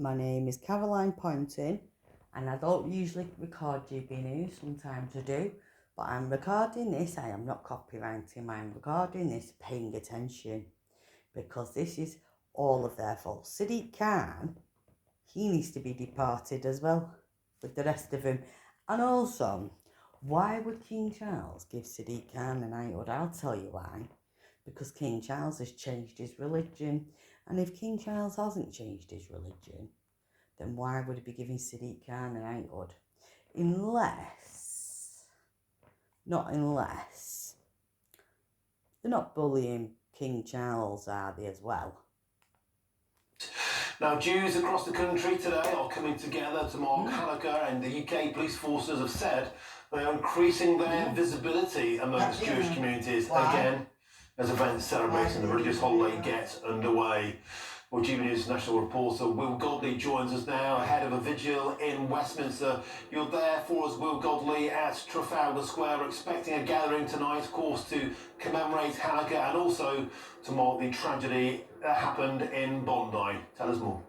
My name is Caroline Poynton, and I don't usually record GB News, sometimes I do, but I'm recording this. I am not copywriting, I'm recording this paying attention, because this is all of their fault. Sadiq Khan, he needs to be deported as well, with the rest of them. And also, why would King Charles give Sadiq Khan a knighthood? I'll tell you why. Because King Charles has changed his religion. And if King Charles hasn't changed his religion, then why would he be giving Sadiq Khan a knighthood? Unless they're not bullying King Charles, are they, as well? Now, Jews across the country today are coming together to mark Hanukkah, and the UK police forces have said they are increasing their visibility amongst Jewish communities again as events celebrating the religious holiday get underway. Well, GB News national reporter Will Godley joins us now ahead of a vigil in Westminster. You're there for us, Will Godley, at Trafalgar Square, We're expecting a gathering tonight, of course, to commemorate Hanukkah and also to mark the tragedy that happened in Bondi. Tell us more.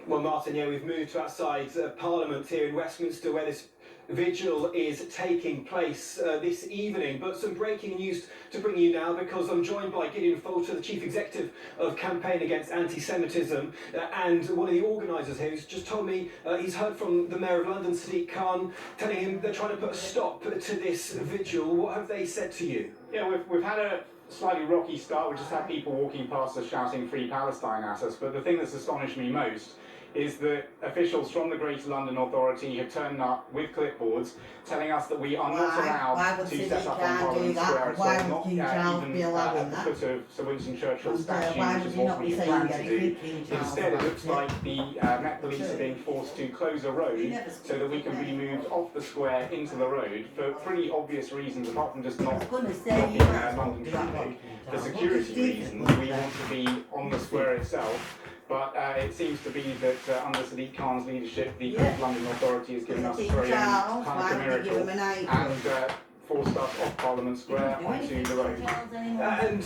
Well, Martin, we've moved to outside Parliament here in Westminster, where this vigil is taking place this evening. But some breaking news to bring you now, because I'm joined by Gideon Folter, the Chief Executive of Campaign Against Anti-Semitism, and one of the organisers here who's just told me he's heard from the Mayor of London, Sadiq Khan, telling him they're trying to put a stop to this vigil. What have they said to you? Yeah, we've had a slightly rocky start. We just had people walking past us shouting Free Palestine at us, but the thing that's astonished me most is that officials from the Greater London Authority have turned up with clipboards telling us that we are not allowed to set up on Parliament Square at all, not even at the foot of Sir Winston Churchill's statue, which is what we had planned to do. Instead, it looks like the Met Police are being forced to close a road so that we can be moved off the square into the road for pretty obvious reasons, apart from just not blocking London traffic. For security reasons, we want to be on the square itself. But it seems to be that under Sadiq Khan's leadership, the London Authority has given us a very Hanukkah miracle and forced us off Parliament Square onto the road. And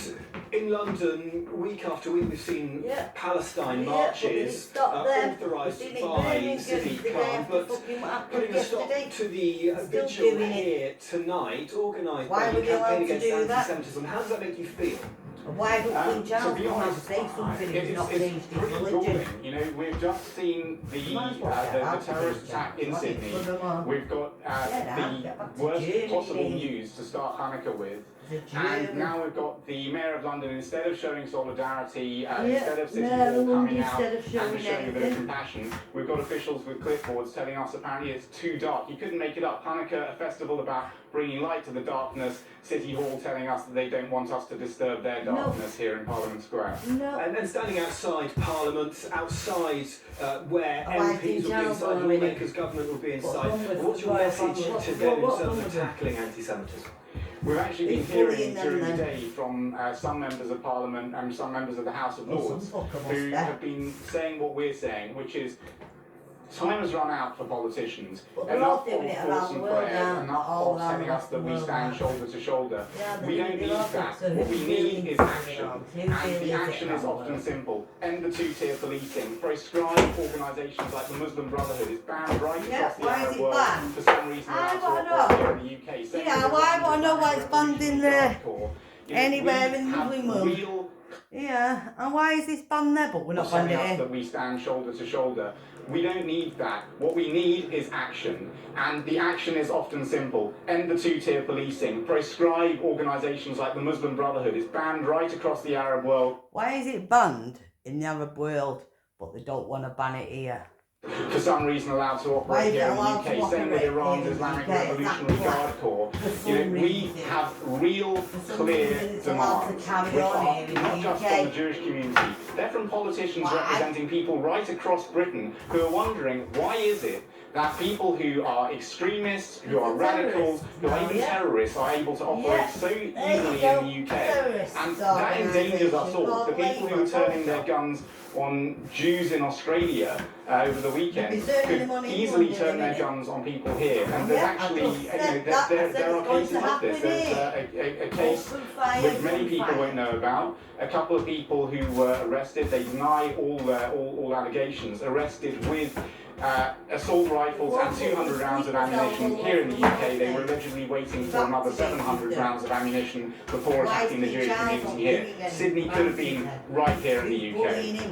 in London, week after week, we've seen Palestine marches authorised by Sadiq Khan, but putting a stop to the vigil here tonight, organised by the Campaign Against Anti-Semitism. How does that make you feel? Why would King Charles come out and say something if he's not changed his religion? You know, we've just seen the terrorist attack in Sydney. We've got the worst possible news to start Hanukkah with. And now we've got the Mayor of London, instead of showing solidarity, instead of City Hall coming out and showing a bit of compassion, we've got officials with clipboards telling us apparently it's too dark. You couldn't make it up. Hanukkah, a festival about bringing light to the darkness. City Hall telling us that they don't want us to disturb their darkness here in Parliament Square. And standing outside Parliament, outside where MPs will be inside, lawmakers, government will be inside, what's your message to them in terms of tackling anti-Semitism? We've actually been hearing during the day from some members of Parliament and some members of the House of Lords who have been saying what we're saying, which is time has run out for politicians. Enough of thoughts and prayers, enough of telling us that we stand shoulder to shoulder. We don't need that. What we need is action. And the action is often simple. End the two-tier policing. Proscribe organisations like the Muslim Brotherhood. It's banned right across the Arab world. For some reason, that's what here in the UK. Yeah, why I want to know why it's banned in there? Anywhere in the Muslim world. Yeah, and why is this banned there, but we're not banned here? That we stand shoulder to shoulder. We don't need that. What we need is action. And the action is often simple. End the two-tier policing. Proscribe organisations like the Muslim Brotherhood. It's banned right across the Arab world. Why is it banned in the Arab world, but they don't want to ban it here? For some reason allowed to operate here in the UK, same with Iran's Islamic Revolutionary Guard Corps. You know, we have real, clear demands, which are not just from the Jewish community. They're from politicians representing people right across Britain who are wondering, why is it that people who are extremists, who are radicals, who are even terrorists are able to operate so easily in the UK. And that endangers us all. The people who are turning their guns on Jews in Australia over the weekend could easily turn their guns on people here. And there's actually, there are cases of this. There's a case which many people won't know about. A couple of people who were arrested, they deny all allegations, arrested with assault rifles and 200 rounds of ammunition here in the UK. They were allegedly waiting for another 700 rounds of ammunition before attacking the Jewish community here. Sydney could have been right here in the UK.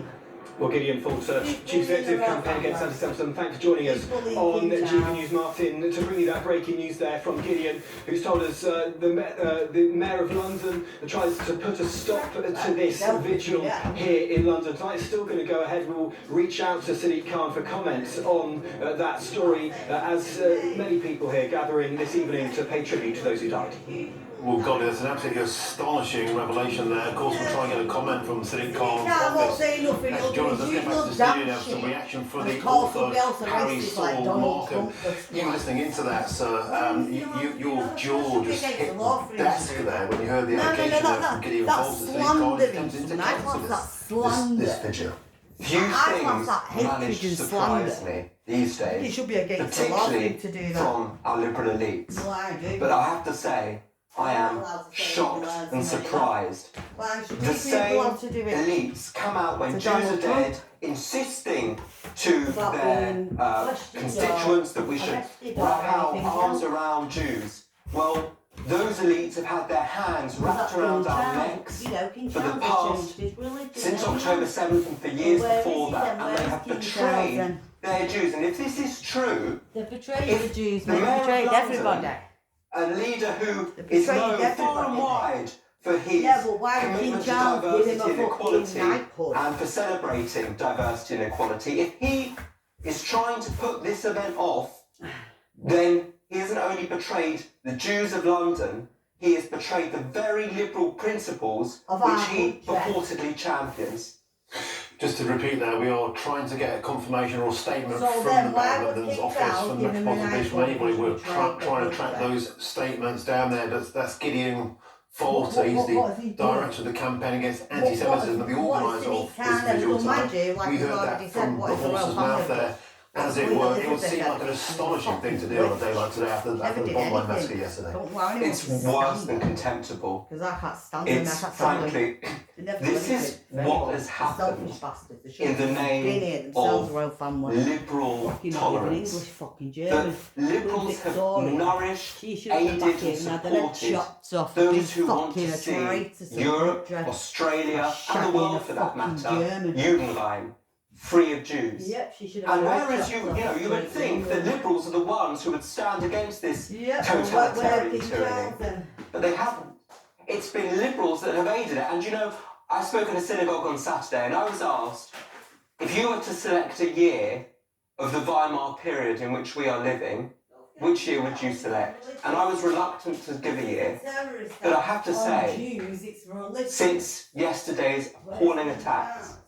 Well, Gideon Faulks, Chief Executive Campaign Against Anti-Semitism, thanks for joining us on GB News, Martin, to bring you that breaking news there from Gideon, who's told us the Mayor of London tries to put a stop to this vigil here in London. Tonight's still going to go ahead. We'll reach out to Sadiq Khan for comments on that story, as many people here gathering this evening to pay tribute to those who died. Well, God, it's an absolutely astonishing revelation there. Of course, we'll try and get a comment from Sadiq Khan's office. As Jonathan does get back to the studio now, some reaction from the author, Harry Saul Markham. You were listening into that, sir. Your jaw just hit the desk there when you heard the allegation there from Gideon Faulks that Sadiq Khan attempted to cancel this vigil. Few things manage to surprise me these days, It should be against the law particularly to do that. from our liberal elites. Well, I do. But I have to say, I am shocked and surprised. The same elites come out when Jews are dead, insisting to their constituents that we should wrap our arms around Jews. Well, those elites have had their hands wrapped around our necks for the past, since October 7th and for years before that, and they have betrayed their Jews. And if this is true, They've betrayed the Jews, the they've Mayor of betrayed London, everybody. a leader who is known far and wide for his commitment to diversity and equality and for celebrating diversity and equality, if he is trying to put this event off, then he hasn't only betrayed the Jews of London, he has betrayed the very liberal principles which he purportedly champions. Just to repeat that, we are trying to get a confirmation or a statement from the Mayor of London's office, from the Metropolitan Police, from anybody. We're trying to track those statements down there. That's Gideon Faulks. He's the director of the campaign against anti-Semitism, but the organiser of this vigil tonight. We heard that from the horse's mouth there. As it were, it would seem like an astonishing thing to do on a day like today after the Bombay massacre yesterday. It's worse than contemptible. It's frankly, this is what has happened in the name of liberal tolerance. That liberals have nourished, aided and supported those who want to see Europe, Australia and the world for that matter, Judenrein, free of Jews. And whereas you would think that liberals are the ones who would stand against this totalitarian tyranny, but they haven't. It's been liberals that have aided it. And I spoke in a synagogue on Saturday and I was asked, if you were to select a year of the Weimar period in which we are living, which year would you select? And I was reluctant to give a year, but I have to say, since yesterday's appalling attacks,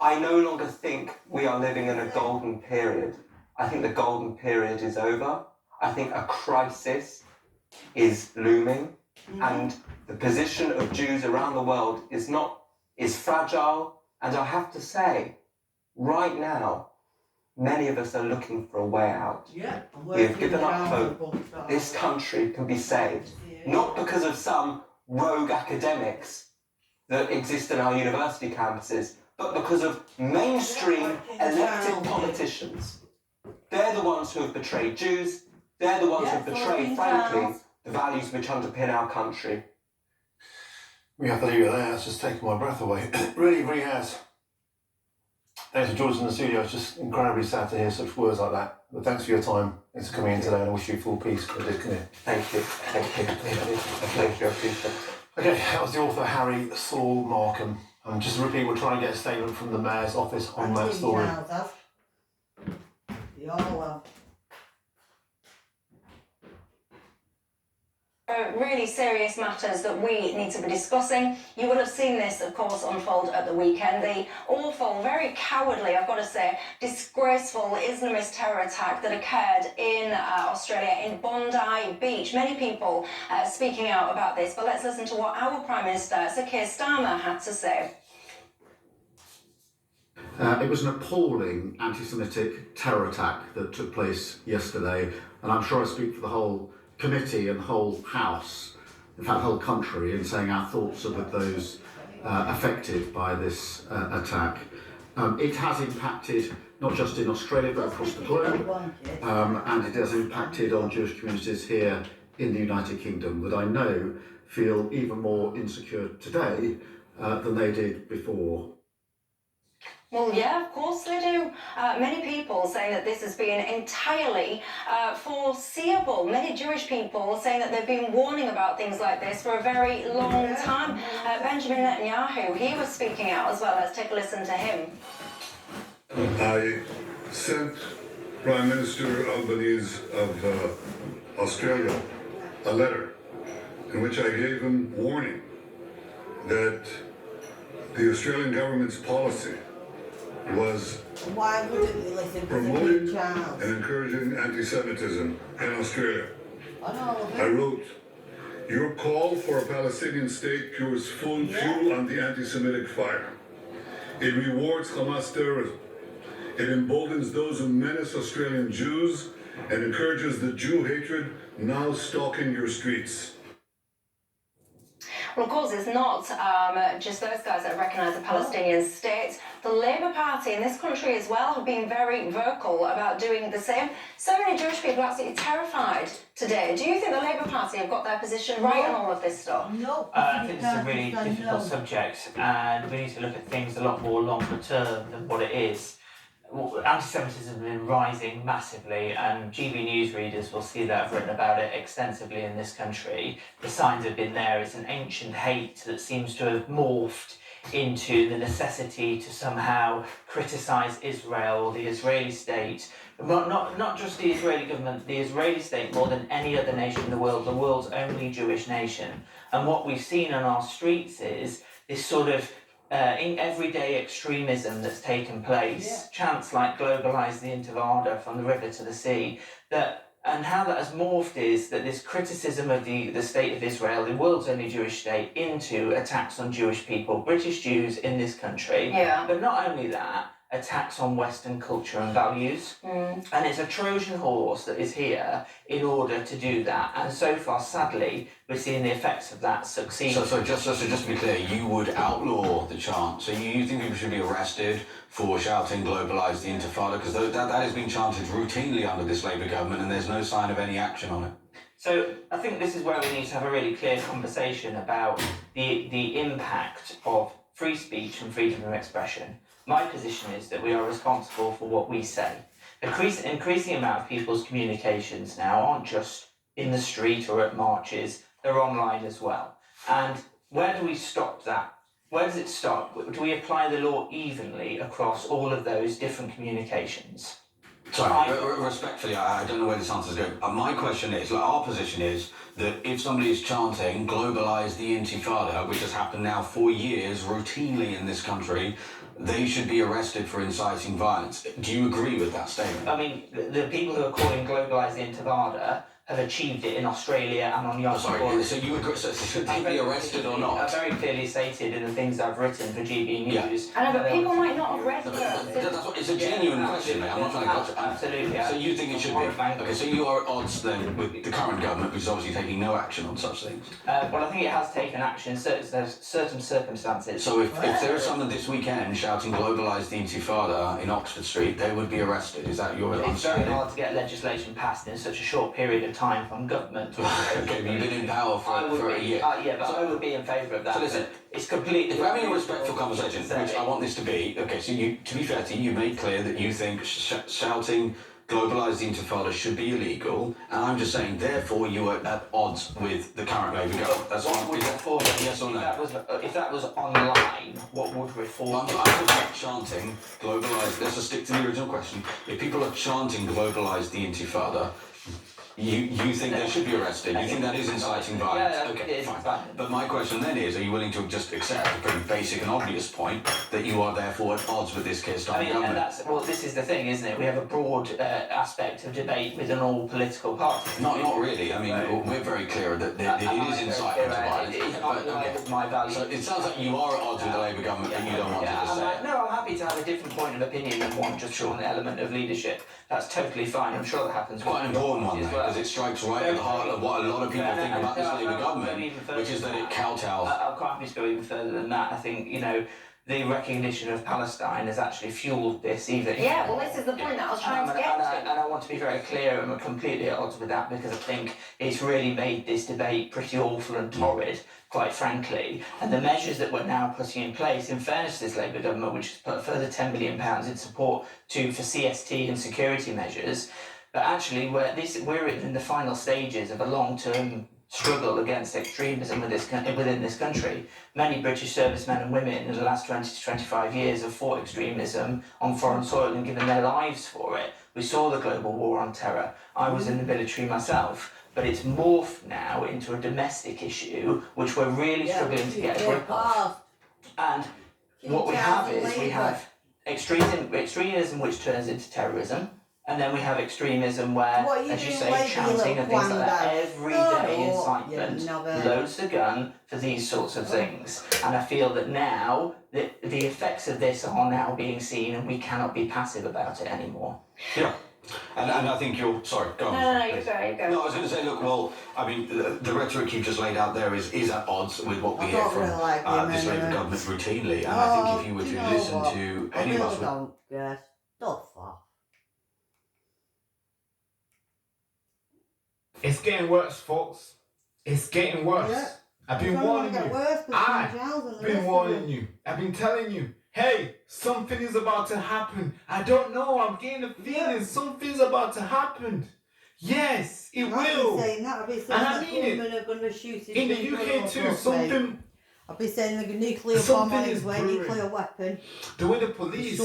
I no longer think we are living in a golden period. I think the golden period is over. I think a crisis is looming, and the position of Jews around the world is fragile. And I have to say, right now, many of us are looking for a way out. We have given up hope. This country can be saved, not because of some rogue academics that exist in our university campuses, but because of mainstream elected politicians. They're the ones who have betrayed Jews. They're the ones who have betrayed, frankly, the values which underpin our country. We have to leave it there. It's just taken my breath away. It really, really has. Thanks for joining us in the studio. It's just incredibly sad to hear such words like that. But thanks for your time. Thanks for coming in today, and I wish you full peace. Thank you. Thank you. I appreciate it. Okay, that was the author Harry Saul Markham. Just to repeat, we're trying to get a statement from the Mayor's office on that story. Really serious matters that we need to be discussing. You would have seen this, of course, unfold at the weekend. The awful, very cowardly, I've got to say, disgraceful Islamist terror attack that occurred in Australia, in Bondi Beach. Many people speaking out about this, but let's listen to what our Prime Minister, Sir Keir Starmer, had to say. It was an appalling anti-Semitic terror attack that took place yesterday, and I'm sure I speak for the whole committee and the whole House, in fact the whole country, in saying our thoughts are with those affected by this attack. It has impacted not just in Australia but across the globe, and it has impacted on Jewish communities here in the United Kingdom that I know feel even more insecure today than they did before. Well, yeah, of course they do. Many people saying that this has been entirely foreseeable. Many Jewish people saying that they've been warning about things like this for a very long time. Benjamin Netanyahu, he was speaking out as well. Let's take a listen to him. I sent Prime Minister Albanese of Australia a letter in which I gave him warning that the Australian government's policy was promoting and encouraging anti-Semitism in Australia. I wrote, "Your call for a Palestinian state pours fuel on the anti-Semitic fire. It rewards Hamas terrorism. It emboldens those who menace Australian Jews and encourages the Jew hatred now stalking your streets." Well, of course, it's not just those guys that recognise the Palestinian state. The Labour Party in this country as well have been very vocal about doing the same. So many Jewish people are absolutely terrified today. Do you think the Labour Party have got their position right on all of this stuff? No. I think it's a really difficult subject, and we need to look at things a lot more longer term than what it is. Anti-Semitism has been rising massively, and GB News readers will see that I've written about it extensively in this country. The signs have been there. It's an ancient hate that seems to have morphed into the necessity to somehow criticise Israel or the Israeli state. But not just the Israeli government, the Israeli state more than any other nation in the world's only Jewish nation. And what we've seen on our streets is this sort of in everyday extremism that's taken place, chants like globalise the Intifada from the river to the sea, and how that has morphed is that this criticism of the state of Israel, the world's only Jewish state, into attacks on Jewish people, British Jews in this country. Yeah. But not only that, attacks on Western culture and values. And it's a Trojan horse that is here in order to do that. And so far, sadly, we're seeing the effects of that succeed. So just to be clear, you would outlaw the chant. So you think people should be arrested for shouting "globalise the Intifada"? Because that has been chanted routinely under this Labour government, and there's no sign of any action on it. So I think this is where we need to have a really clear conversation about the impact of free speech and freedom of expression. My position is that we are responsible for what we say. Increasing amount of people's communications now aren't just in the street or at marches, they're online as well. And where do we stop that? Where does it stop? Do we apply the law evenly across all of those different communications? Sorry, respectfully, I don't know where this answer is going. My question is, our position is that if somebody is chanting "globalise the Intifada," which has happened now for years routinely in this country, they should be arrested for inciting violence. Do you agree with that statement? I mean, the people who are calling "globalise the Intifada" have achieved it in Australia and on Yom Kippur. Sorry, so you agree? So should they be arrested or not? Very clearly stated in the things I've written for GB News. Yeah. I know, but people might not have read it. It's a genuine question, mate. I'm not trying to gotcha. Absolutely. So you think it should be? Okay, so you are at odds then with the current government, which is obviously taking no action on such things. Well, I think it has taken action in certain circumstances. So if there is someone this weekend shouting "globalise the Intifada" in Oxford Street, they would be arrested. Is that your understanding? It's very hard to get legislation passed in such a short period of time from government. Okay, but you've been in power for a year. Yeah, but I would be in favour of that. So listen, it's completely. If we're having a respectful conversation, which I want this to be, okay, so to be fair to you, you made clear that you think shouting "globalise the Intifada" should be illegal, and I'm just saying, therefore, you are at odds with the current Labour government. That's what I'm reform. Yes or no? If that was online, what would reform? I'm talking about chanting "globalise." Let's just stick to the original question. If people are chanting "globalise the Intifada," You think they should be arrested? You think that is inciting violence? Yeah, Okay, it is fine. inciting. But my question then is, are you willing to just accept a pretty basic and obvious point that you are therefore at odds with this Kyrgyzstan And government? well, this is the thing, isn't it? We have a broad aspect of debate within all political parties. Not really. I mean, we're very clear that it is inciting to violence. It is not in line with my values. So it sounds like you are at odds with the Labour government, but you don't want to just say it. No, I'm happy to have a different point of opinion than one just showing an element of leadership. That's totally fine. I'm sure that happens. Quite an important one, because it strikes right at the heart of what a lot of people think about this Labour government, which is that it kowtows. I'm quite happy to go even further than that. I think, the recognition of Palestine has actually fueled this even. Yeah, well, this is the point that I was trying to get to. And I want to be very clear, and I'm completely at odds with that because I think it's really made this debate pretty awful and torrid, quite frankly. And the measures that we're now putting in place, in fairness to this Labour government, which has put a further £10 million in support for CST and security measures, but actually we're in the final stages of a long-term struggle against extremism within this country. Many British servicemen and women in the last 20 to 25 years have fought extremism on foreign soil and given their lives for it. We saw the global war on terror. I was in the military myself, but it's morphed now into a domestic issue which we're really struggling to get a grip of. And what we have is we have extremism which turns into terrorism. And then we have extremism where, as you say, shouting and things like that, everyday incitement, loads the gun for these sorts of things. And I feel that now, the effects of this are now being seen and we cannot be passive about it anymore. Yeah. And I think you're... Sorry, go on. No, you go. No, I was going to say, look, well, I mean, the rhetoric you've just laid out there is at odds with what we hear from this Labour government routinely. And I think if you were to listen to any of us... I don't guess. Stuff off. It's getting worse, folks. It's getting worse. Yeah. I've been warning you. I've been warning you. I've been telling you, hey, something is about to happen. I don't know. I'm getting a feeling something's about to happen. Yes, it will. I've been saying that. I've been saying and I that mean women are going to shoot in the UK too. Something. I've been saying the nuclear bomb on its way, nuclear weapon. The way the police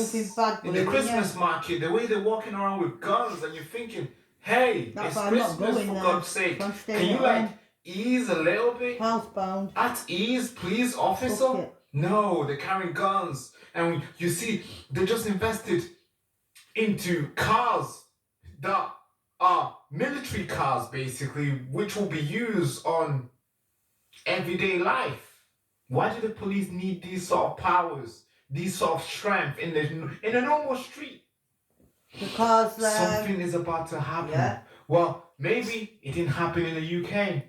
in the Christmas market, the way they're walking around with guns, and you're thinking, hey, it's Christmas for God's sake. Can you ease a little bit? Housebound. At ease, please, officer. No, they're carrying guns, and you see, they just invested into cars that are military cars, basically, which will be used on everyday life. Why do the police need these sort of powers, these sort of strength in a normal street? Because something is about to happen. Yeah. Well, maybe it didn't happen in the UK.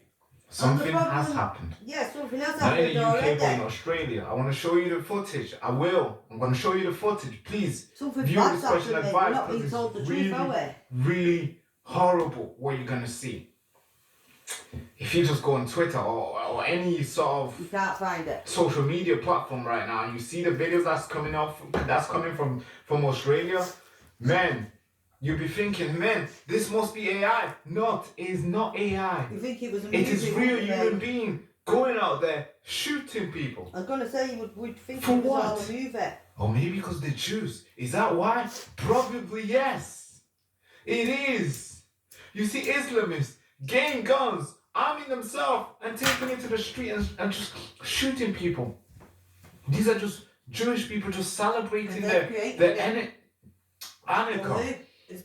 Something has happened. Yeah, something has Not happened in the UK, already. but in Australia. I want to show you the footage. I will. I'm going to show you the footage. Please, Something view bad's this question happened. advice We're not because being told the it's truth, are really, we? really horrible what you're going to see. If you just go on Twitter or any sort of You can't find it. social media platform right now, and you see the videos that's coming from Australia, man, you'll be thinking, man, this must be AI. Not, it is not AI. You think it was a It is movie, real wouldn't you? human being going out there shooting people. I was going to say you would think For it was all what? a movie. Or maybe because they're Jews. Is that why? Probably yes. It is. You see Islamists getting guns, arming themselves, and taking it to the street and just shooting people. These are just Jewish people just celebrating their Hanukkah,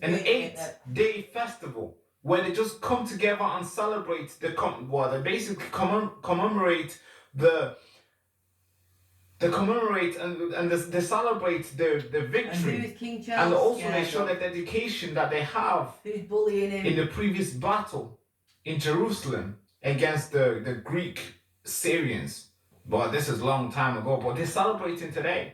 an 8-day festival where they just come together and celebrate they basically commemorate they celebrate the victory, and also they show the dedication that they have Who's bullying him? in the previous battle in Jerusalem against the Greek Syrians. But this is a long time ago, but they're celebrating today.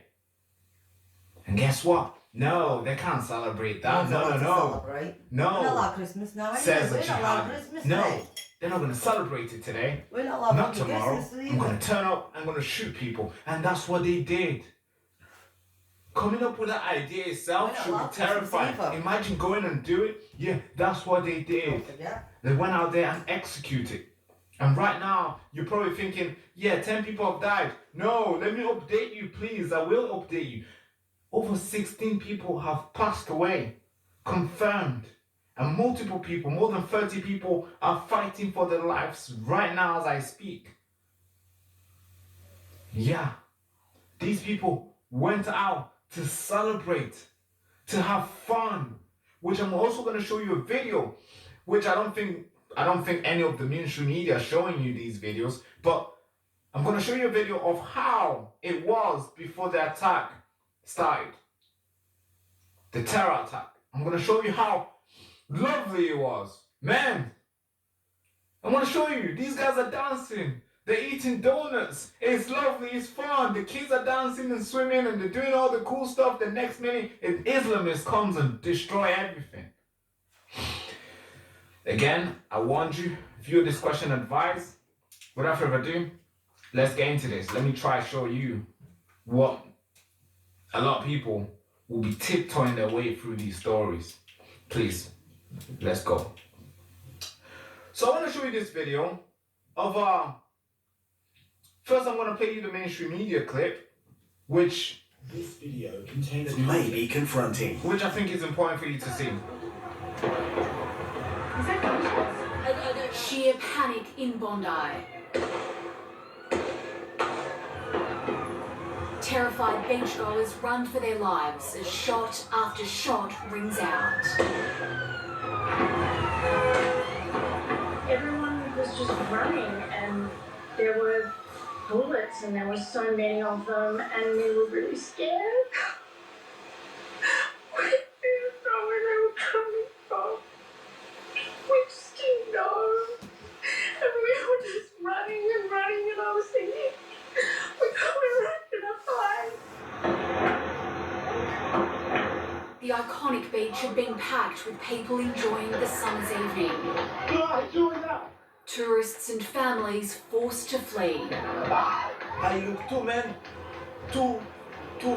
And guess what? No, they can't celebrate that. No. We're not allowed Christmas now anyway. Says the We're not allowed jihad. Christmas No, Day. they're not going to celebrate it today. We're not allowed Not to tomorrow. Christmas I'm going to turn up, I'm going to shoot people. And that's what they did. Coming up with that idea itself should be terrifying. Imagine going and do it. Yeah, that's what they did. They went out there and executed. And right now, you're probably thinking, yeah, 10 people have died. No, let me update you, please. I will update you. Over 16 people have passed away, confirmed. And multiple people, more than 30 people, are fighting for their lives right now as I speak. Yeah, these people went out to celebrate, to have fun, which I'm also going to show you a video, which I don't think any of the mainstream media are showing you these videos, but I'm going to show you a video of how it was before the attack started. The terror attack. I'm going to show you how lovely it was. Man, I want to show you. These guys are dancing. They're eating donuts. It's lovely. It's fun. The kids are dancing and swimming and they're doing all the cool stuff. The next minute, an Islamist comes and destroy everything. Again, I warned you. View this question advice. Without further ado, let's get into this. Let me try to show you what a lot of people will be tiptoeing their way through these stories. Please, let's go. So I want to show you this video of first I'm going to play you the mainstream media clip, which this video contains may be confronting, which I think is important for you to see. Sheer panic in Bondi. Terrified beachgoers run for their lives as shot after shot rings out. Everyone was just running and there were bullets and there were so many of them and we were really scared. We didn't know where they were coming from. We just didn't know. And we were just running and running and I was thinking, we're not gonna fight. The iconic beach had been packed with people enjoying the summer's evening. Tourists and families forced to flee. I look two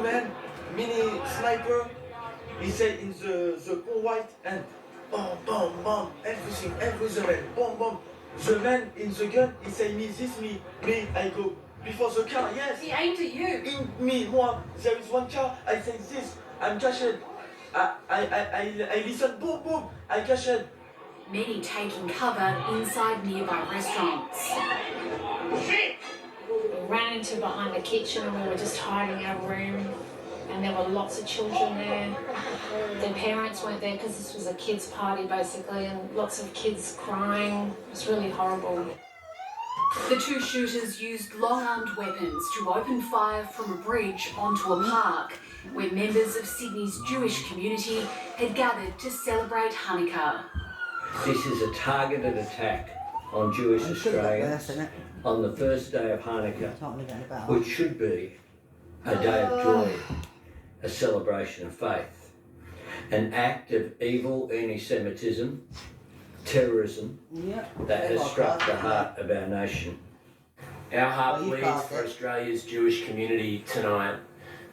men, mini sniper. He said in the pool white and bomb, bomb, bomb, everything, every the man, bomb, bomb. The man in the gun, he say me, this me, I go before the car, yes. He aimed at you. In me, moi, there is one car, I say this, I'm cashed. I listen, boom, boom, I cashed. Many taking cover inside nearby restaurants. We ran into behind the kitchen and we were just hiding our room, and there were lots of children there. Their parents weren't there because this was a kids' party basically, and lots of kids crying. It was really horrible. The two shooters used long-armed weapons to open fire from a bridge onto a park where members of Sydney's Jewish community had gathered to celebrate Hanukkah. This is a targeted attack on Jewish Australians on the first day of Hanukkah, which should be a day of joy, a celebration of faith, an act of evil anti-Semitism, terrorism that has struck the heart of our nation. Our heart bleeds for Australia's Jewish community tonight.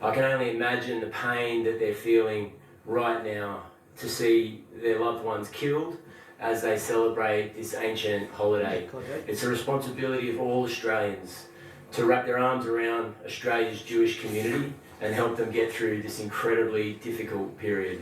I can only imagine the pain that they're feeling right now to see their loved ones killed as they celebrate this ancient holiday. It's a responsibility of all Australians to wrap their arms around Australia's Jewish community and help them get through this incredibly difficult period.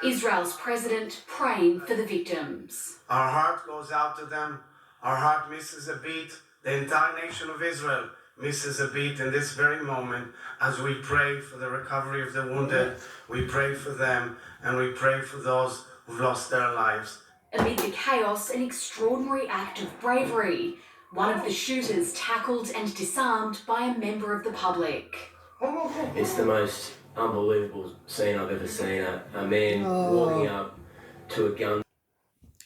Israel's president praying for the victims. Our heart goes out to them. Our heart misses a beat. The entire nation of Israel misses a beat in this very moment as we pray for the recovery of the wounded. We pray for them and we pray for those who've lost their lives. Amid the chaos, an extraordinary act of bravery. One of the shooters tackled and disarmed by a member of the public. It's the most unbelievable scene I've ever seen. A man walking up to a gun.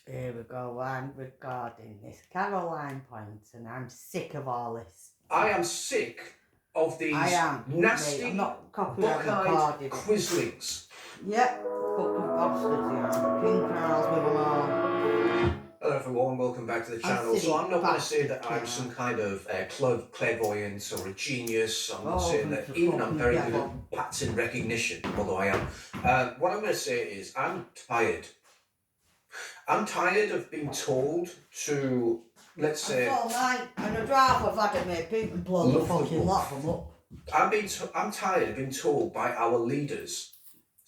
Here we go, I'm regarding this. Caroline Poynton, I'm sick of all this. I am sick of these nasty, buck-eyed quislings. Yep, Book of Bastards, yeah. King Charles with them all. Hello everyone, welcome back to the channel. So I'm not going to say that I'm some kind of clairvoyance or a genius. I'm not saying that even I'm very good at pattern recognition, although I am. What I'm going to say is I'm tired. I'm tired of being told to, let's say... That's all right, and the draft I've had it made people blow the fucking lot of them up. I'm tired of being told by our leaders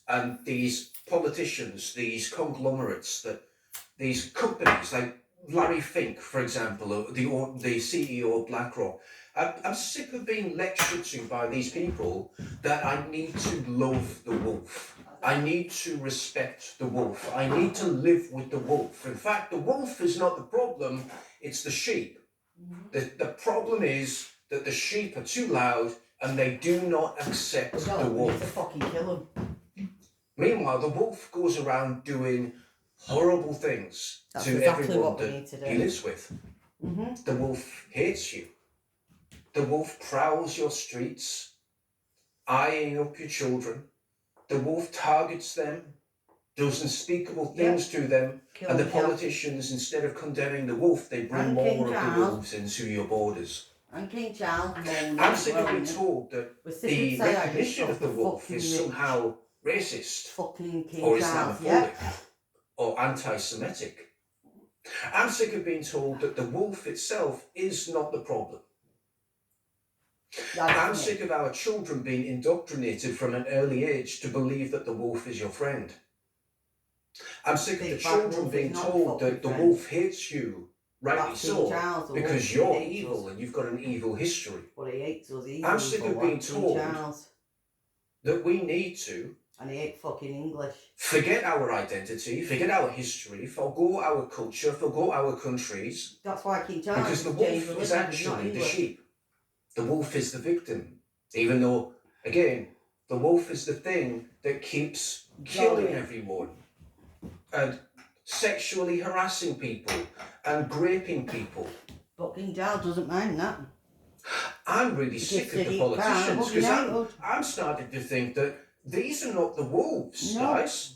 and these politicians, these conglomerates, these companies like Larry Fink, for example, or the CEO of BlackRock. I'm sick of being lectured to by these people that I need to love the wolf. I need to respect the wolf. I need to live with the wolf. In fact, the wolf is not the problem, it's the sheep. The problem is that the sheep are too loud and they do not accept the wolf. Fucking kill them. Meanwhile, the wolf goes around doing horrible things to exactly everyone what we that need to do. he lives with. The wolf hates you. The wolf prowls your streets, eyeing up your children. The wolf targets them, does unspeakable things to them, and the politicians, instead of condemning the wolf, they bring more of the wolves into your borders. And King Charles, I'm sick of being told that the recognition of the wolf is somehow racist or Islamophobic or anti-Semitic. I'm sick of being told that the wolf itself is not the problem. I'm sick of our children being indoctrinated from an early age to believe that the wolf is your friend. I'm sick of the children being told that the wolf hates you, rightly so, because you're evil and you've got an evil history. Well, he hates us evil. I'm sick of being told that we need to and he ain't fucking English. Forget our identity, forget our history, forgo our culture, forgo our countries. That's why King Charles. Because the wolf is actually the sheep. The wolf is the victim. Even though, again, the wolf is the thing that keeps killing everyone and sexually harassing people and raping people. But King Charles doesn't mind that. I'm really sick of the politicians because I'm starting to think that these are not the wolves, guys.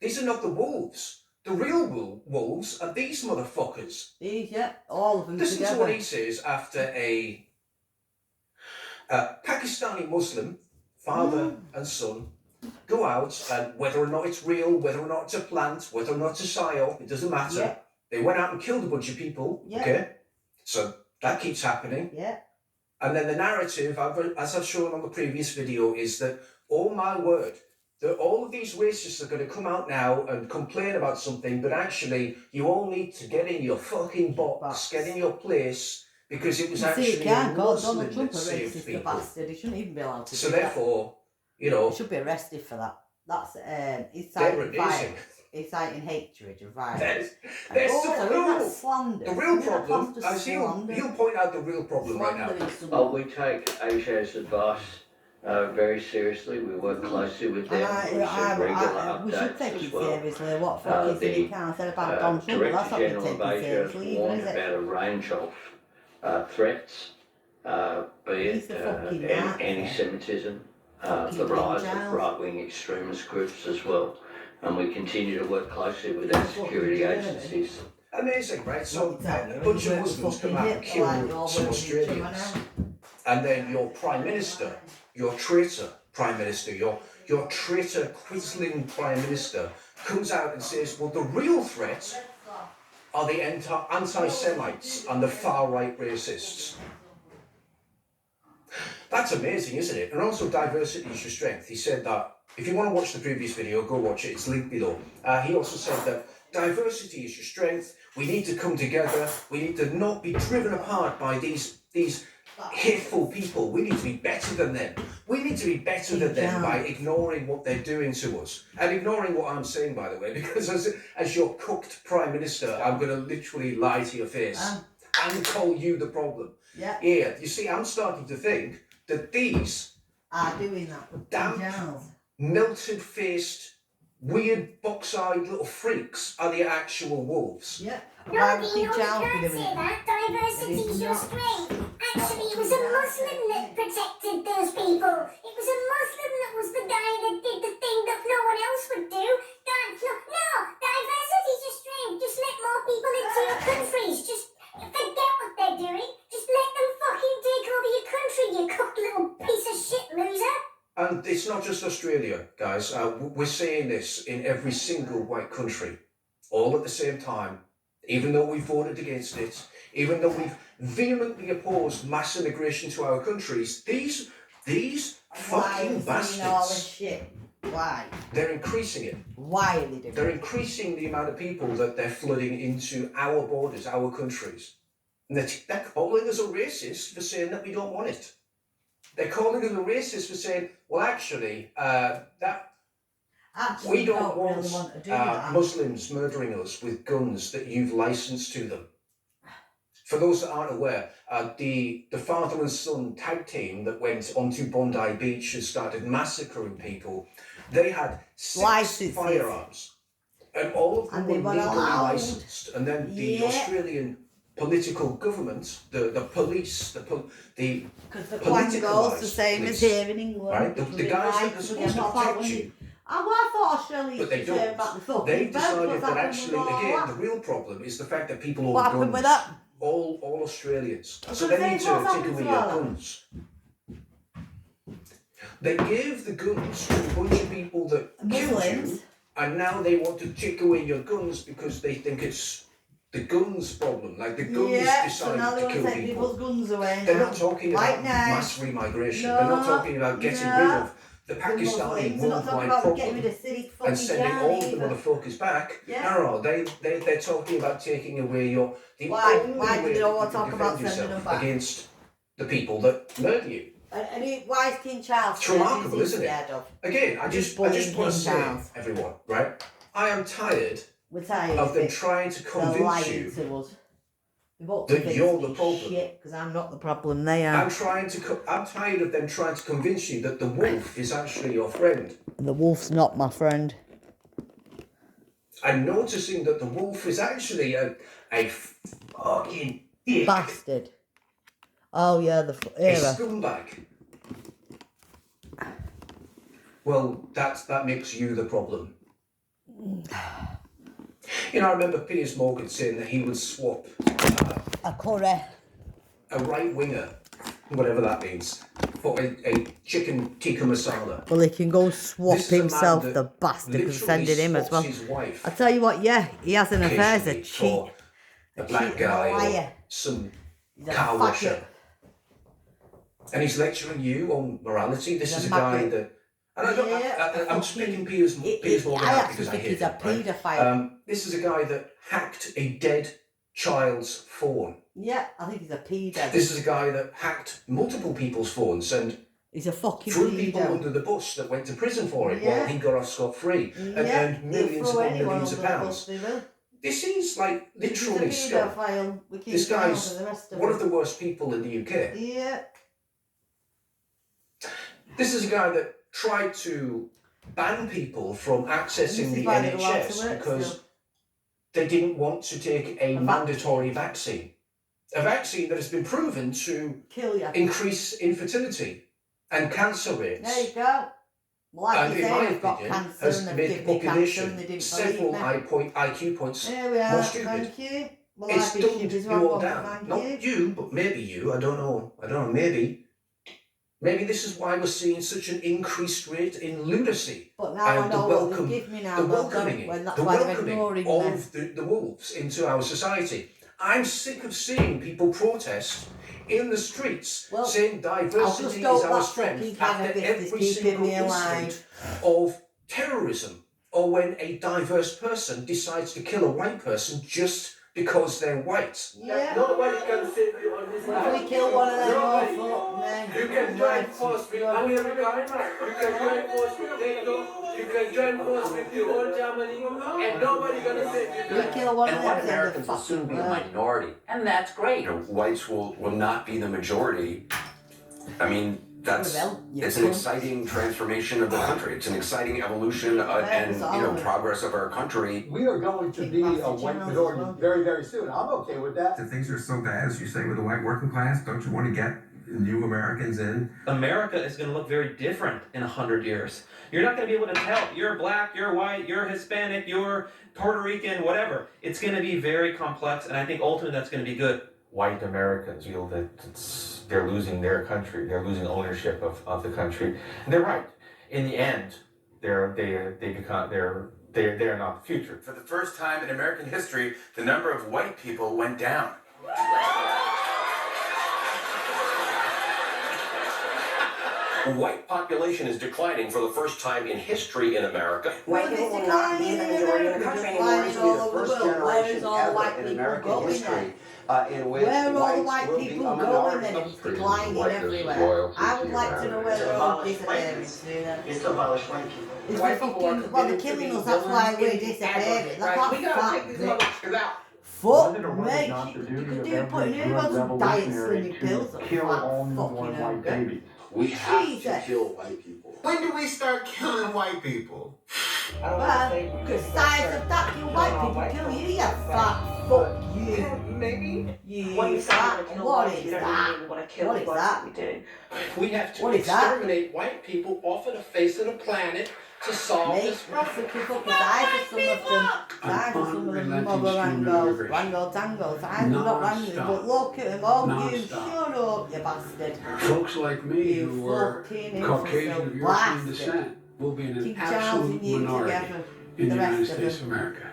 These are not the wolves. The real wolves are these motherfuckers. These, all of them Listen together. to what he says after a Pakistani Muslim, father and son, go out and whether or not it's real, whether or not it's a plant, whether or not it's a psyop, it doesn't matter. Yeah. They went out and killed a bunch of people, okay? So that keeps happening. Yeah. And then the narrative, as I've shown on the previous video, is that, oh my word, that all of these racists are going to come out now and complain about something, but actually you all need to get in your fucking box, get in your place, because it was actually a Muslim that saved people. Bastard. He shouldn't even be allowed to So do therefore, you know... He should be arrested for that. That's inciting hatred of violence. There's so cool. Slander. The real problem, as he'll point out the real problem right now. We take Aisha's advice very seriously. We work closely with them. We send regular we should updates take as it well. seriously. What fucking thing you can't say about Don Trump, but that's not Director been General of taken Asia seriously, warned is it? about a range of threats, be it anti-Semitism, the rise of right-wing extremist groups as well. And we continue to work closely with our security agencies. Amazing, right? So a bunch of Muslims come out and kill some Australians. And then your Prime Minister, your traitor Prime Minister, your traitor Quisling Prime Minister comes out and says, well, the real threat are the anti-Semites and the far-right racists. That's amazing, isn't it? And also diversity is your strength. He said that. If you want to watch the previous video, go watch it. It's linked below. He also said that diversity is your strength. We need to come together. We need to not be driven apart by these hateful people. We need to be better than them. We need to be better than them by ignoring what they're doing to us. And ignoring what I'm saying, by the way, because as your cooked Prime Minister, I'm going to literally lie to your face and call you the problem. Yeah. Yeah, you see, I'm starting to think that these are doing that. Damn. Melted-faced, weird, box-eyed little freaks are the actual wolves. Yeah. No, but you can't say that. Diversity is your strength. Actually, it was a Muslim that protected those people. It was a Muslim that was the guy that did the thing that no one else would do. No, diversity is your strength. Just let more people into your countries. Just forget what they're doing. Just let them fucking take over your country, you cooked little piece of shit loser. And it's not just Australia, guys. We're seeing this in every single white country, all at the same time. Even though we voted against it, even though we've vehemently opposed mass immigration to our countries, these fucking bastards, Why? They're increasing it. Why are they doing They're it? increasing the amount of people that they're flooding into our borders, our countries. And they're calling us a racist for saying that we don't want it. They're calling us a racist for saying, well, actually, we don't want, really want to do that. Muslims murdering us with guns that you've licensed to them. For those that aren't aware, the father and son tag team that went onto Bondi Beach and started massacring people, they had 6 firearms, and all of them were legally licensed. And then the Australian political government, the police, the Quangos, the same as here in England. right? The guys that are supposed to protect you, I thought Australia but they used to turn don't. back the fucking They've boat. decided What's that happened actually, with all again, that? the real problem is the fact that people What own happened guns. with that? All Australians. So Because they need what's to take happened away to your all that? guns. They gave the guns to a bunch of people that killed you, and now they want to take away your guns because they think it's the guns problem. Like the guns so now decided they to want to kill take people. people's guns away They're now. not talking Right about now. mass remigration. No, They're not talking about getting rid of the Pakistani Muslims. They're not talking worldwide about getting problem rid of Syriac fucking and sending Jan all of the either. motherfuckers back. Yeah. No, they're talking about taking away your... The Why? only Why do way they that all you want to can talk about defend sending them yourself back? against the people that murder you. Why is King Charles? It's remarkable, isn't it? Scared of? Again, I just bullying want to King say, Charles. everyone, right? I am tired We're tired of them it. trying to They're convince lying you to us. They won't that convince you're the me problem. shit, because I'm not the problem. They are. I'm tired of them trying to convince you that the wolf is actually your friend. The wolf's not my friend. I'm noticing that the wolf is actually a fucking dick. Bastard. Oh yeah, the A era. scumbag. Well, that makes you the problem. You know, I remember Piers Morgan saying that he would swap A curry. a right winger, whatever that means, for a chicken tikka masala. Well, he can go swap This is a man himself, that the bastard, and literally sending him as well. swaps his wife I tell you what, yeah, he has an affair. He's a occasionally cheat. for a black guy or some He's a cow fucker. rusher. And he's lecturing you on morality. This He's is a a guy maggot. that... And I'm speaking Piers Morgan I out actually because I think hate he's a him. Right? paedophile. This is a guy that hacked a dead child's phone. Yeah, I think he's a pedo. This is a guy that hacked multiple people's phones and He's a fucking threw people pedo. under the bus that went to prison for it Yeah. while he got off scot-free and Yeah, earned millions they'll throw upon anyone millions of under the pounds. bus, they will. This is like literally He's a scum. pedophile. We keep This going on guy's for the rest of one us. of the worst people in the UK. Yeah. This is a guy that tried to ban people from accessing This is the why they're allowed to NHS work because still. they didn't want to take a mandatory vaccine. A vaccine that has been proven to Kill you. increase infertility and cancer rates. There you go. Well, like And you in say, my I've got opinion, cancer has and they've made the given me cancer population and they didn't several believe me. IQ points There we are, more stupid. thank you. Well, It's I'd be dumbed stupid as you well, all but down. thank Not you. you, but maybe you. I don't know. Maybe this is why we're seeing such an increased rate in lunacy. But now I and the know what welcome, they give me now, the though, welcoming, when that's the why they're welcoming ignoring of me. the wolves into our society. I'm sick of seeing people protest in the streets saying diversity is our strength after every single incident of terrorism or when a diverse person decides to kill a white person just because they're white. Yeah. Nobody can save you on this If we kill one of them Nobody. off, man. You can join force with America, you can join force with NATO, you can join force with the whole Germany, and nobody gonna save you. We kill one of And them, white then Americans will soon be a minority, and that's great. You know, whites will not be the majority. I mean, it's an exciting transformation of the country. It's an exciting evolution and progress of our country. We are going to be a white majority very, very soon. I'm okay with that. If things are so bad, as you say, with the white working class, don't you want to get new Americans in? America is going to look very different in 100 years. You're not going to be able to tell you're black, you're white, you're Hispanic, you're Puerto Rican, whatever. It's going to be very complex, and I think ultimately that's going to be good. White Americans feel that they're losing their country, they're losing ownership of the country. And they're right. In the end, they're not the future. For the first time in American history, the number of white people went down. white population is declining for the first time in history in America. White people will not be the majority in the country anymore. This will be the first generation ever in American history in which whites will be a minority. Declining everywhere. I would like to know where they're all disappearing to then. It's to abolish white people. It's the fucking, well, they're killing us, that's why we're disappearing. That's We gotta take these motherfuckers out. Fuck me, you could do putting who on some diet slimming pills or fucking hungry. We have to kill white people. When do we start killing white people? Well, because size of that kill white people kill you, you fat fuck you. Maybe. You fat, what is that? What is that? We do. We have to What is that? exterminate white people off of the face of the planet to solve Mate, this problem. that's the fucking size of some of them. Size of some of them mother rangos. Rango tangos. I'm not rangos, but look at them. Oh, you shut up, you bastard. Folks like me You who are fucking Caucasian of infidel European bastard. descent will be in an Keep absolute challenging you minority together, in the the United rest of States them. of America.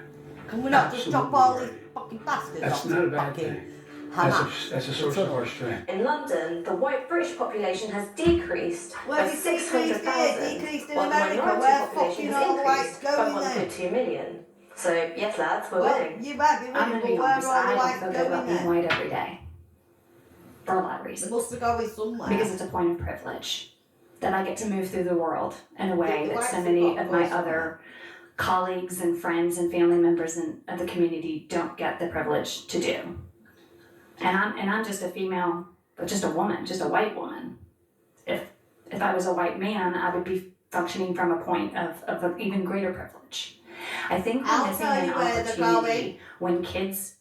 Can we not just Absolute drop all minority. these fucking bastards That's off not a the bad fucking thing. Hamas? That's a source of our strength. In London, the white British population has decreased Where by did it decrease here? 600,000, Decreased in while the America? minority Where population fucking has all the whites increased by going then? 1.2 million. So, yes, lads, we're Well, winning. you might be I'm winning, gonna but be where honest, are all the I whites don't feel good about going being then? white every day. For a lot of They reasons. must be going somewhere. Because it's a point of privilege that I get to move through the world in a way The that so whites many have got of my to go other colleagues and friends and family members of the community don't get the privilege to do. And I'm just a female, but just a woman, just a white woman. If I was a white man, I would be functioning from a point of an even greater privilege. I think we're I'll missing tell an you where they're opportunity when kids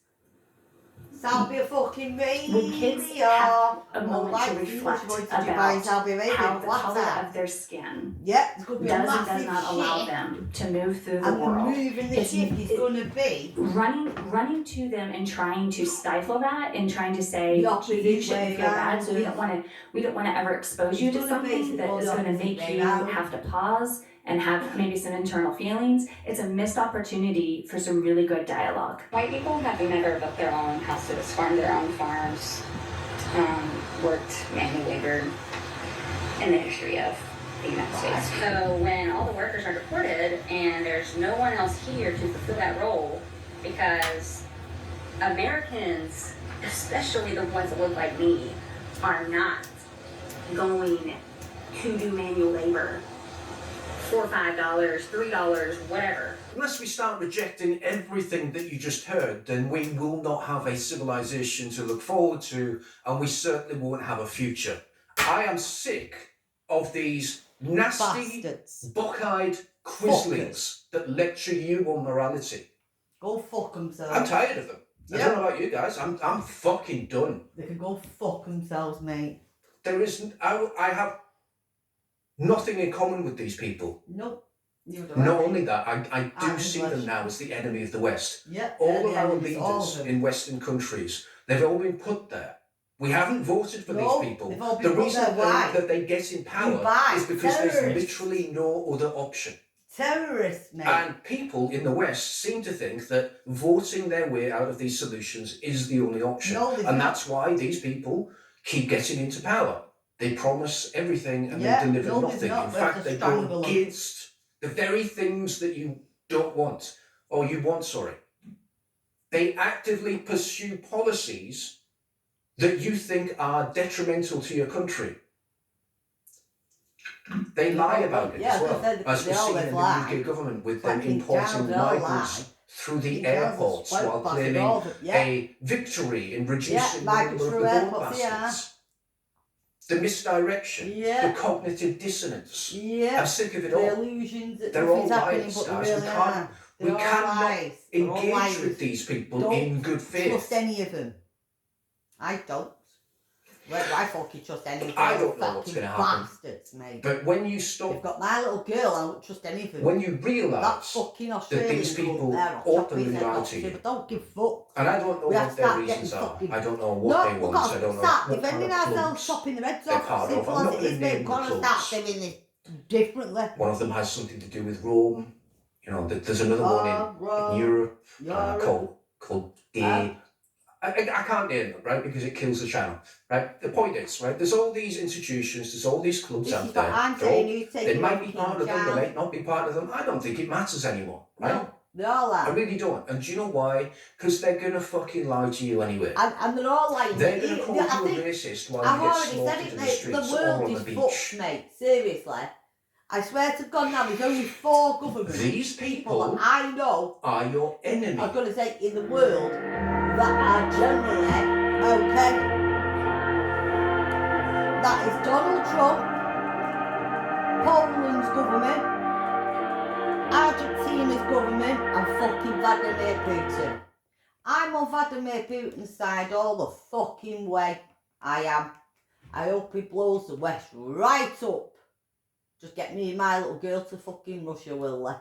Saudi fucking when kids Arabia. have a Well, moment like to things reflect going to Dubai and about Saudi Arabia. how the What's color that? of their skin Yep, it's going to be a does and massive does not allow shift. them to move through the And the world. move and the shift is going to be Running to them and trying to stifle that and trying to say the opposite you shouldn't way feel bad, round. so we don't want to ever expose you It's to gonna be something that is the going to opposite make way you round. have to pause and have maybe some internal feelings. It's a missed opportunity for some really good dialogue. White people have never built their own houses, farmed their own farms, worked manual labor in the history of the United States. So when all the workers are deported and there's no one else here to fulfill that role, because Americans, especially the ones that look like me, are not going to do manual labor for $5, $3, whatever. Unless we start rejecting everything that you just heard, then we will not have a civilization to look forward to, and we certainly won't have a future. I am sick of these nasty, buck-eyed quislings that lecture you on morality. Go fuck themselves. I'm tired of them. I Yep. don't know about you guys. I'm fucking done. They can go fuck themselves, mate. There isn't. I have nothing in common with these people. Nope. Neither do Not I. only that, I do I'm see English. them now as the enemy of the West. Yeah, All they're of the our enemies, all leaders of them. in Western countries, they've all been put there. We haven't voted for No, these people. they've all been The put reason there, why? that they get in power Dubai, is because there's terrorists. literally no other option. Terrorists, mate. And people in the West seem to think that voting their way out of these solutions is the only option. No, there's and not. that's why these people keep getting into power. They promise everything and Yeah, they deliver no, there's nothing. not. In We have fact, to they go strangle 'em. against the very things that you don't want, or you want, sorry. They actively pursue policies that you think are detrimental to your country. They lie about it Yeah, as well, they as we're always seeing in the lie. UK government with them Fucking importing child, they'll lie. migrants through the King Charles is airports spoke while about it claiming all, but yeah. a victory in reducing Yeah, the migrants number of through the airports, vote yeah. bastards. The misdirection, Yeah. the cognitive dissonance. Yeah. I'm sick of it The all. illusions that They're all nothing's happening, lies, but they guys. really We can't, are. we They're all cannot lies. They're all engage liars. with these people Don't in good faith. trust any of them. I don't. Where do I fucking trust any of them? I don't know what's Fucking going to happen. bastards, mate. But when you They've stop, got my little girl, I don't trust any of them. when you That realise fucking that Australian these girl people there, I'll chop open his head off, reality, but don't give a fuck. and I don't know We have what to their start getting reasons are. fucking- I don't know No, what they we've want. got I to don't know start what kind defending of ourselves, clubs chopping the heads they're off. part of. Simple I'm as not it going is, to mate. name We've the got to start clubs. doing this differently. One of them has something to do with Rome. You know, there's another one in Europe called Gay. I can't name them, right, because it kills the channel, right? The point is, right, there's all these institutions, there's all these clubs This out is what there. I'm saying, you take They it might off be King part of them, they Charles. might not be part of them. I don't think it matters anymore, right? No, they all I are. really don't. And do you know why? Because they're going to fucking lie to you anyway. And they're all lying. They're going to call you a racist while I've you get already said slaughtered it, in the mate. streets The or world on is the beach. fucked, mate. Seriously. I swear to God now, there's only 4 governments. These people that I know are your enemy. I'm going to say in the world that are generally okay. That is Donald Trump, Poland's government, Argentina's government, and fucking Vladimir Putin. I'm on Vladimir Putin's side all the fucking way. I am. I hope he blows the West right up. Just get me and my little girl to fucking Russia, will they?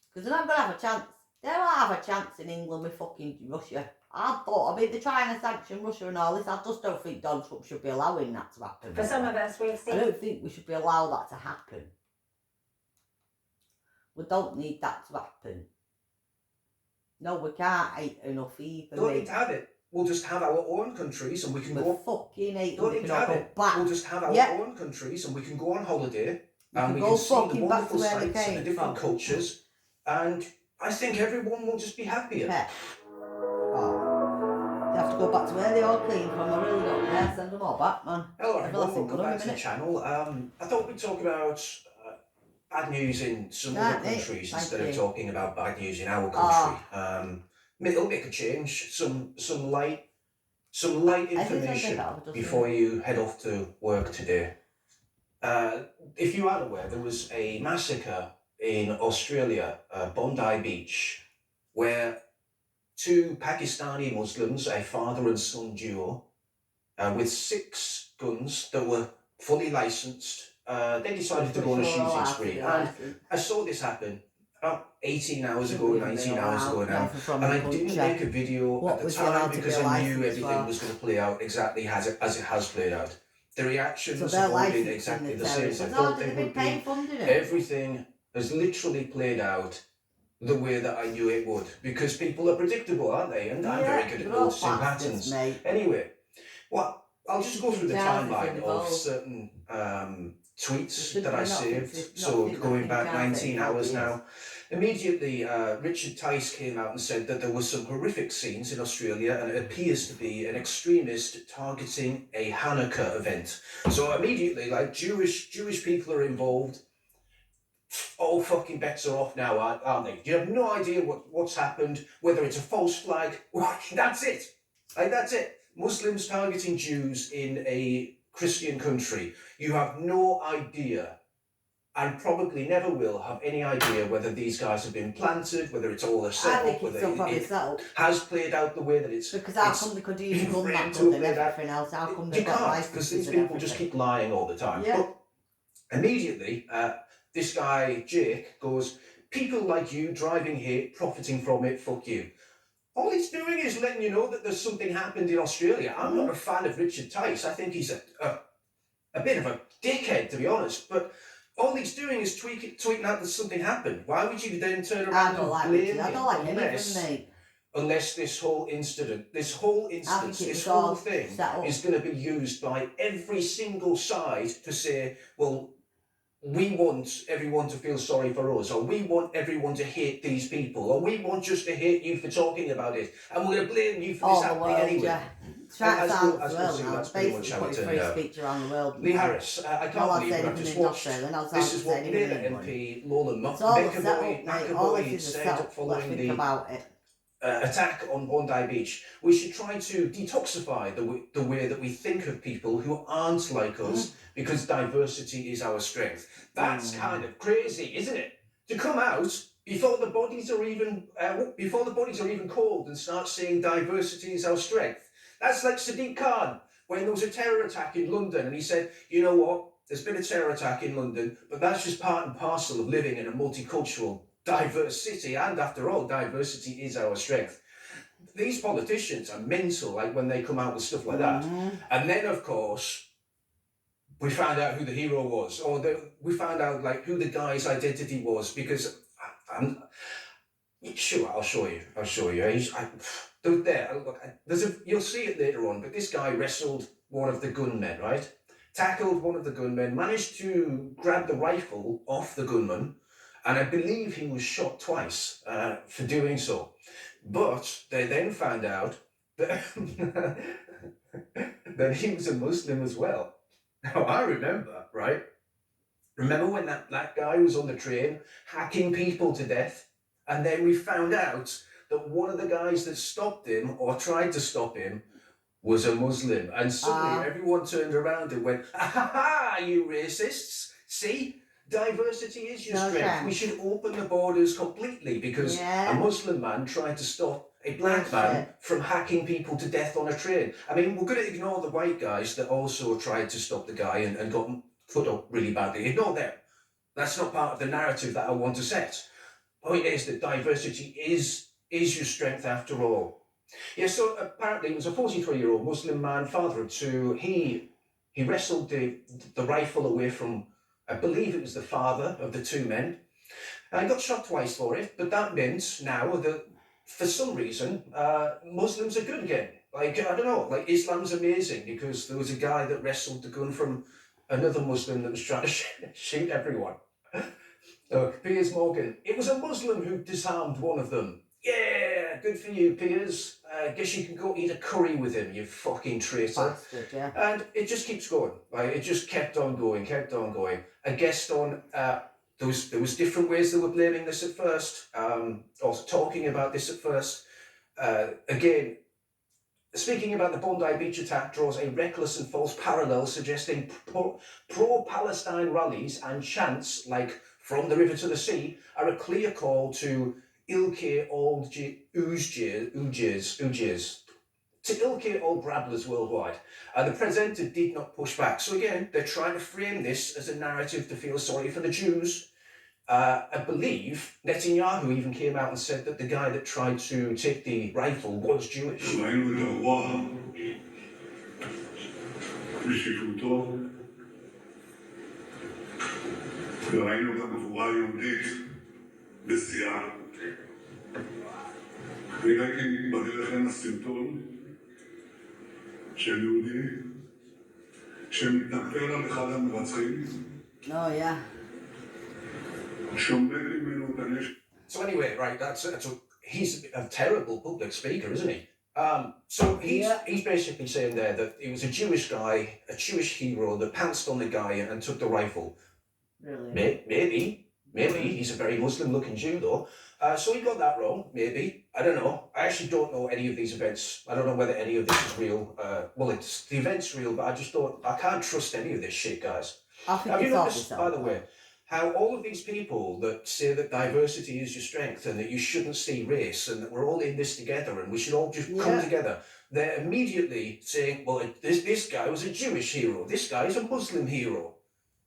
Because they're not going to have a chance. They don't have a chance in England with fucking Russia. I mean, they're trying to sanction Russia and all this. I just don't think Donald Trump should be allowing that to happen. For some of us, we've seen. I don't think we should be allowed that to happen. We don't need that to happen. No, we can't hate enough either. Don't need to have it. We'll just have our own countries and we can go. Fucking hate. Don't need to have it. Back. We'll just have our own countries and we can go on holiday and we go can see the fucking back to wonderful where they sights and the came different from. cultures, and I think everyone will just be happier. Yeah. Oh. They have to go back to where they all came from. I really don't care. Send them all back, man. Hello everyone, Everlasting welcome back to the channel. I thought we'd talk about bad news in some other countries instead of talking about bad news in our country. It'll make a change. Some light information before you head off to work today. If you aren't aware, there was a massacre in Australia, Bondi Beach, where 2 Pakistani Muslims, a father and son duo, with 6 guns that were fully licensed, they decided to go on a shooting spree. And I saw this happen about 18 hours ago, 19 hours ago now, and I didn't make a video at the time because I knew everything was going to play out exactly as it has played out. The reactions have all been exactly the same. I thought they would be. Everything has literally played out the way that I knew it would, because people are predictable, aren't they? And I'm very good at noticing patterns. Anyway, well, I'll just go through the timeline of certain tweets that I saved. So going back 19 hours now. Immediately, Richard Tice came out and said that there were some horrific scenes in Australia and it appears to be an extremist targeting a Hanukkah event. So immediately, like, Jewish people are involved. All fucking bets are off now, aren't they? You have no idea what's happened, whether it's a false flag. That's it. Like, that's it. Muslims targeting Jews in a Christian country. You have no idea. And probably never will have any idea whether these guys have been planted, whether it's all a setup, whether it has played out the way that it's. Because how come they could even run that good and everything else? How come they got licenses? Because these people just keep lying all the time. Yeah. But immediately, this guy Jake goes, "People like you driving hate, profiting from it, fuck you." All he's doing is letting you know that there's something happened in Australia. I'm not a fan of Richard Tice. I think he's a bit of a dickhead, to be honest. But all he's doing is tweeting out that something happened. Why would you then turn around and blame him unless this whole incident, this whole instance, this whole thing is going to be used by every single side to say, well, we want everyone to feel sorry for us, or we want everyone to hate these people, or we want just to hate you for talking about it, and we're going to blame you for this happening anyway. Yeah. That's pretty much how it turned out. Lee Harris, I can't believe what I've just watched. This is what Labour MP Lola McAvoy said following the attack on Bondi Beach. We should try to detoxify the way that we think of people who aren't like us, because diversity is our strength. That's kind of crazy, isn't it? To come out before the bodies are even cold and start saying diversity is our strength. That's like Sadiq Khan, when there was a terror attack in London, and he said, you know what, there's been a terror attack in London, but that's just part and parcel of living in a multicultural, diverse city, and after all, diversity is our strength. These politicians are mental, like, when they come out with stuff like that. And then, of course, we found out who the hero was, or we found out, like, who the guy's identity was, because sure, I'll show you. You'll see it later on, but this guy wrestled one of the gunmen, right? Tackled one of the gunmen, managed to grab the rifle off the gunman, and I believe he was shot twice for doing so. But they then found out that, that he was a Muslim as well. Now, I remember, right? Remember when that guy was on the train hacking people to death? And then we found out that one of the guys that stopped him or tried to stop him was a Muslim. And suddenly everyone turned around and went, ha ha ha, you racists. See? Diversity is your strength. We should open the borders completely because a Muslim man tried to stop a black man from hacking people to death on a train. I mean, we're going to ignore the white guys that also tried to stop the guy and got put up really badly. Ignore them. That's not part of the narrative that I want to set. Point is that diversity is your strength after all. Yeah, so apparently it was a 43-year-old Muslim man, father of two. He wrestled the rifle away from, I believe it was the father of the two men. And he got shot twice for it, but that meant now that for some reason, Muslims are good again. Like, I don't know, like Islam's amazing because there was a guy that wrestled the gun from another Muslim that was trying to shoot everyone. Look, Piers Morgan, it was a Muslim who disarmed one of them. Yeah, good for you, Piers. Guess you can go eat a curry with him, you fucking traitor. Bastard, yeah. And it just keeps going. Like, it just kept on going. A guest on, there was different ways they were blaming this at first, or talking about this at first. Again, speaking about the Bondi Beach attack draws a reckless and false parallel suggesting pro-Palestine rallies and chants like "From the river to the sea" are a clear call to ilke old Ujers, to ilke old brabblers worldwide. The presenter did not push back. So again, they're trying to frame this as a narrative to feel sorry for the Jews. I believe Netanyahu even came out and said that the guy that tried to take the rifle was Jewish. וראינו גם גבורה יהודית בשיאה. והנה כי מתברר לכם הסרטון של יהודי שמתנפל על אחד המרצחים. שעומד ממנו את הנשק. So anyway, right, he's a terrible public speaker, isn't he? So he's basically saying there that he was a Jewish guy, a Jewish hero that pounced on the guy and took the rifle. Really? Maybe. He's a very Muslim-looking Jew, though. So he got that wrong, maybe. I don't know. I actually don't know any of these events. I don't know whether any of this is real. Well, the event's real, but I just thought, I can't trust any of this shit, guys. Have you noticed, by the way, how all of these people that say that diversity is your strength and that you shouldn't see race and that we're all in this together and we should all just come together, they're immediately saying, well, this guy was a Jewish hero, this guy is a Muslim hero.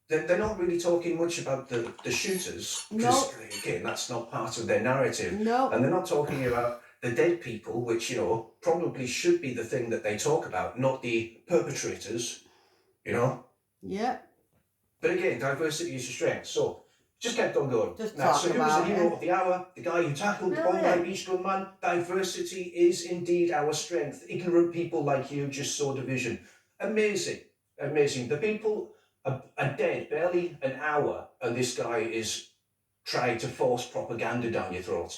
They're not really talking much about the shooters, because again, that's not part of their narrative. And they're not talking about the dead people, which, you know, probably should be the thing that they talk about, not the perpetrators, you know? Yeah. But again, diversity is your strength. So, just kept on going. Now, so who was the hero of the hour? The guy who tackled the Bondi Beach gunman? Diversity is indeed our strength. Ignorant people like you just sow division. Amazing. The people are dead barely an hour, and this guy is trying to force propaganda down your throat.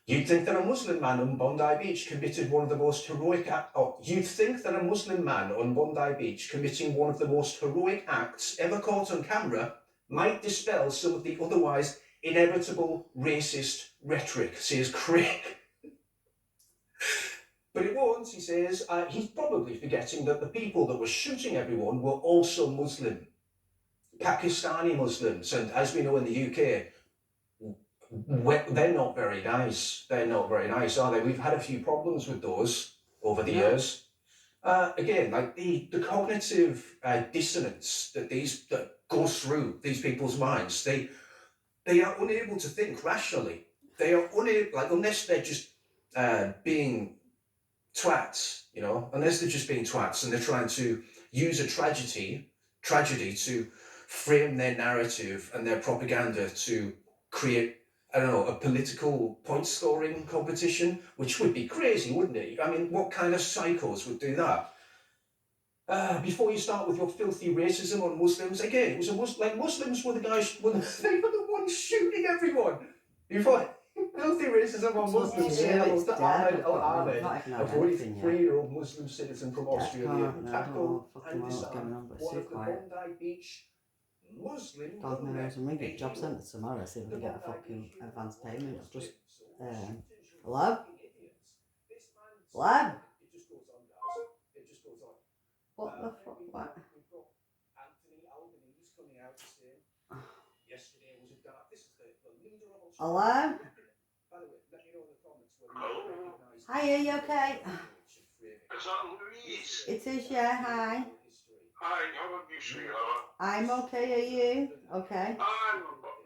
You'd think that a Muslim man on Bondi Beach committed one of the most heroic acts. You'd think that a Muslim man on Bondi Beach committing one of the most heroic acts ever caught on camera might dispel some of the otherwise inevitable racist rhetoric, says Craig. But it won't, he says. He's probably forgetting that the people that were shooting everyone were also Muslim, Pakistani Muslims, and as we know in the UK, they're not very nice. They're not very nice, are they? We've had a few problems with those over the years. Again, like the cognitive dissonance that goes through these people's minds. They are unable to think rationally. They are unable, like, unless they're just being twats, you know, unless they're just being twats and they're trying to use a tragedy to frame their narrative and their propaganda to create I don't know, a political point scoring competition, which would be crazy, wouldn't it? I mean, what kind of psychos would do that? Before you start with your filthy racism on Muslims, again, it was like Muslims were the guys, they were the ones shooting everyone. Before filthy racism on Muslims. Say hello to Ahmed Al-Ahmed, a 43-year-old Muslim citizen from Australia who tackled Pakistan, one of the Bondi Beach Muslim God knows, I'm gonna get NGOs. job centre tomorrow, see if I can get a fucking advance payment. I've just, hello? Hello? What the fuck, what? Hello? Hi, are you okay? Is that Louise? It is, yeah, hi. Hi, how are you, sweetheart? I'm okay, are you? Okay. I'm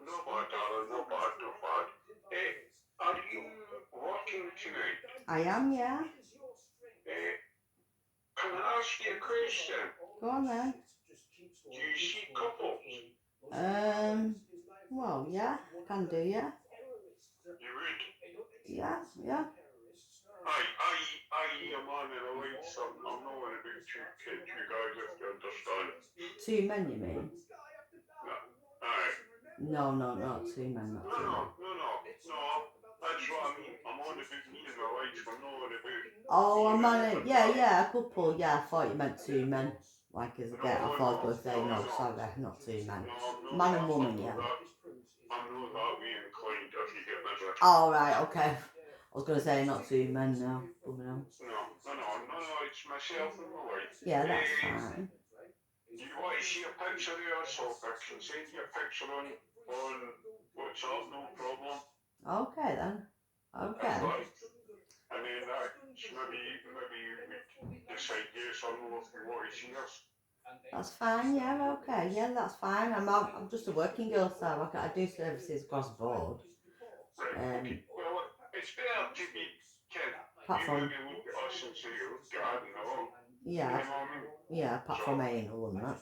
no bad, darling, no bad, no bad. Hey, are you working tonight? I am, yeah. Can I ask you a question? Go on then. Do you see couples? Well, yeah, can do, yeah. You would? Yeah, yeah. I, a man and a wife, so I'm not about two kids, you guys, if you understand. 2 men, you mean? No. Aye. No, not 2 men, not 2 men. No. That's what I mean. I'm on about me and my wife, I'm not on about... Oh, I'm on it. Yeah, a couple. Yeah, I thought you meant 2 men. Like as a get, I thought I was going to say, no, sorry, not 2 men. Man and woman, yeah. I'm not that way inclined, if you get my drift. Oh, right, okay. I was going to say not 2 men, no. No, it's myself and my wife. Yeah, that's fine. Do you want to see a picture of us, or I can send you a picture on WhatsApp, no problem. Okay then. Okay. And then maybe you would decide yes or no if you want to see us. That's fine, yeah, okay. Yeah, that's fine. I'm just a working girl, so I do services across the board. Well, it's better to be kid. Apart from... You maybe look at us and say, oh, God, no. Yeah, You know what I mean? yeah, apart from anal and that.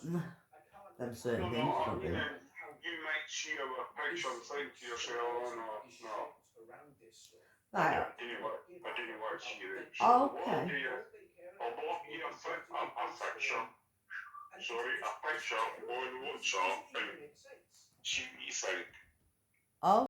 Them certain things you don't do. You might see a picture and think to yourself, oh, no. Right. I didn't want to see it. Okay. I'll block you a picture. Sorry, a picture on WhatsApp and see what you think. Oh.